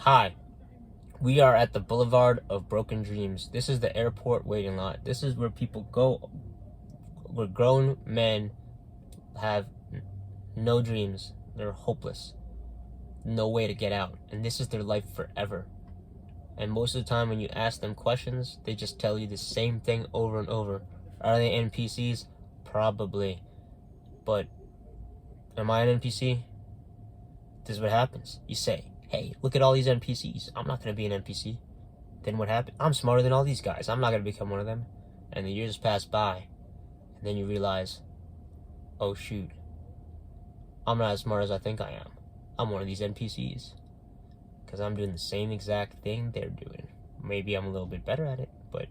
Hi, we are at the Boulevard of Broken Dreams. This is the airport waiting lot. This is where people go, where grown men have no dreams. They're hopeless. No way to get out. And this is their life forever. And most of the time when you ask them questions, they just tell you the same thing over and over. Are they NPCs? Probably. But am I an NPC? This is what happens. You say, hey, look at all these NPCs. I'm not going to be an NPC. Then what happened? I'm smarter than all these guys. I'm not going to become one of them. And the years pass by. And then you realize, oh shoot, I'm not as smart as I think I am. I'm one of these NPCs. Because I'm doing the same exact thing they're doing. Maybe I'm a little bit better at it, but...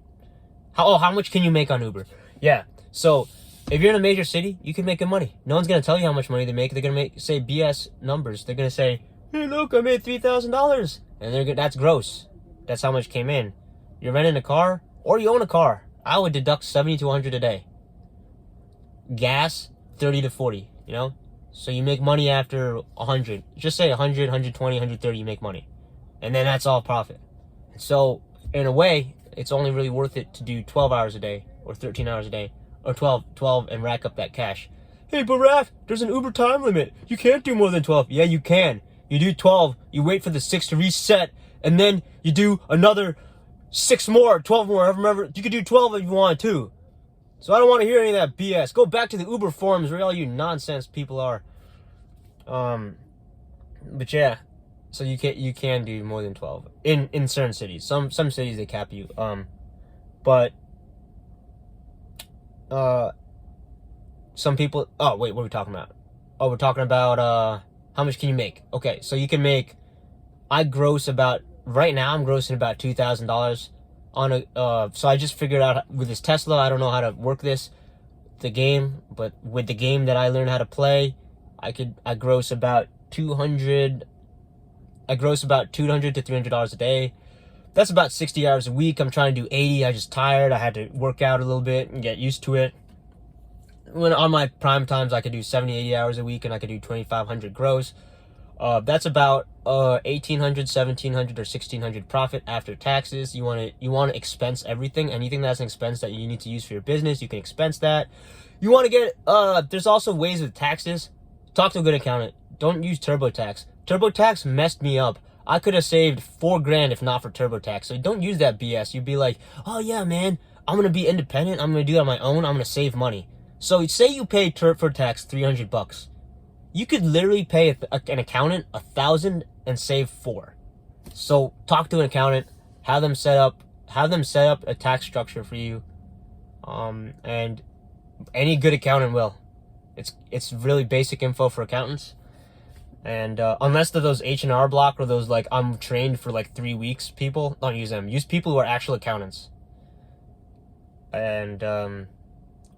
how much can you make on Uber? Yeah, so if you're in a major city, you can make good money. No one's going to tell you how much money they make. They're going to say BS numbers. They're going to say, hey, look, I made $3,000. And that's gross. That's how much came in. You're renting a car, or you own a car. I would deduct 70 to 100 a day. Gas, 30 to 40, you know? So you make money after 100. Just say 100, 120, 130, you make money. And then that's all profit. So, in a way, it's only really worth it to do 12 hours a day, or 13 hours a day, or 12 and rack up that cash. Hey, but Raph, there's an Uber time limit. You can't do more than 12. Yeah, you can. You do 12, you wait for the 6 to reset, and then you do another 6 more, 12 more, however, you could do 12 if you want to. So I don't want to hear any of that BS. Go back to the Uber forums where all you nonsense people are. But yeah, so you can do more than 12 in certain cities. Some cities they cap you. But some people. Oh wait, what are we talking about? Oh, we're talking about how much can you make? Okay, so you can make. I gross about right now. I'm grossing about $2,000 on a. So I just figured out with this Tesla. I don't know how to work the game, but with the game that I learned how to play, I gross about $200 to $300 a day. That's about 60 hours a week. I'm trying to do 80. I'm just tired. I had to work out a little bit and get used to it. When on my prime times, I could do 70, 80 hours a week, and I could do 2,500 gross. That's about 1,800, 1,700, or 1,600 profit after taxes. You want to expense everything. Anything that's an expense that you need to use for your business, you can expense that. You want to get there's also ways with taxes. Talk to a good accountant. Don't use TurboTax. TurboTax messed me up. I could have saved $4,000 if not for TurboTax. So don't use that BS. You'd be like, oh yeah, man, I'm gonna be independent. I'm gonna do it on my own. I'm gonna save money. So say you pay for tax $300. You could literally pay an accountant $1,000 and save $4. So talk to an accountant. Have them set up a tax structure for you. And any good accountant will. It's really basic info for accountants. And unless they're those H&R Block or those like I'm trained for like 3 weeks people, don't use them. Use people who are actual accountants. And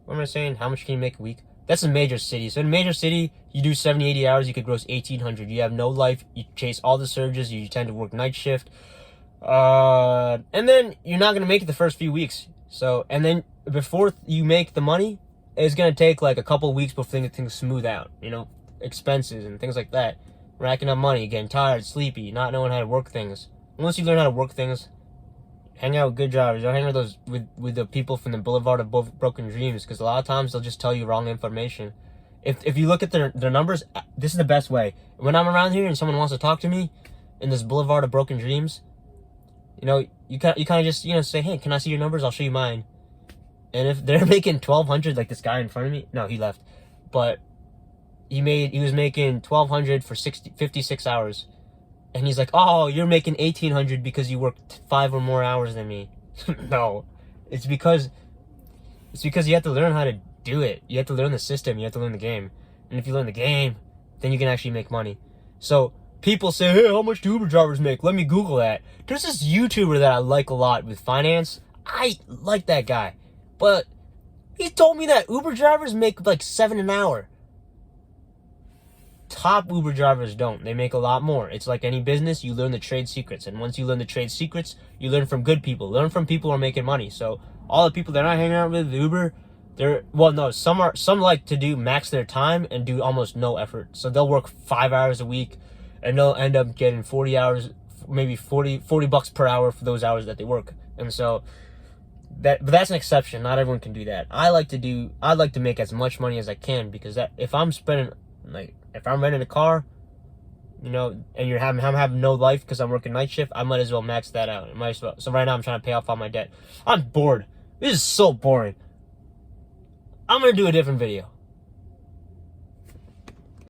what am I saying? How much can you make a week? That's a major city. So in a major city, you do 70, 80 hours, you could gross 1,800. You have no life. You chase all the surges. You tend to work night shift. And then you're not going to make it the first few weeks. So, and then before you make the money, it's going to take like a couple of weeks before things smooth out, you know, expenses and things like that. Racking up money, getting tired, sleepy, not knowing how to work things. Once you learn how to work things, hang out with good drivers. Don't hang with the people from the Boulevard of Broken Dreams, because a lot of times they'll just tell you wrong information. If you look at their numbers, this is the best way. When I'm around here and someone wants to talk to me in this Boulevard of Broken Dreams, you know, you kind of just, you know, say, hey, can I see your numbers? I'll show you mine. And if they're making 1,200, like this guy in front of me, no, he left, but he was making 1,200 for 56 hours. And he's like, oh, you're making 1,800 because you worked 5 or more hours than me. No, it's because you have to learn how to do it. You have to learn the system. You have to learn the game. And if you learn the game, then you can actually make money. So people say, hey, how much do Uber drivers make? Let me Google that. There's this YouTuber that I like a lot with finance. I like that guy. But he told me that Uber drivers make like $7 an hour. Top Uber drivers don't. They make a lot more. It's like any business, you learn the trade secrets. And once you learn the trade secrets, you learn from good people. Learn from people who are making money. So all the people that I hang out with Uber, some like to max their time and do almost no effort. So they'll work 5 hours a week and they'll end up getting 40 hours maybe 40 bucks per hour for those hours that they work. And so but that's an exception. Not everyone can do that. I'd like to make as much money as I can, because that if I'm spending, like, if I'm renting a car, you know, and I'm having no life because I'm working night shift, I might as well max that out. So right now I'm trying to pay off all my debt. I'm bored. This is so boring. I'm gonna do a different video.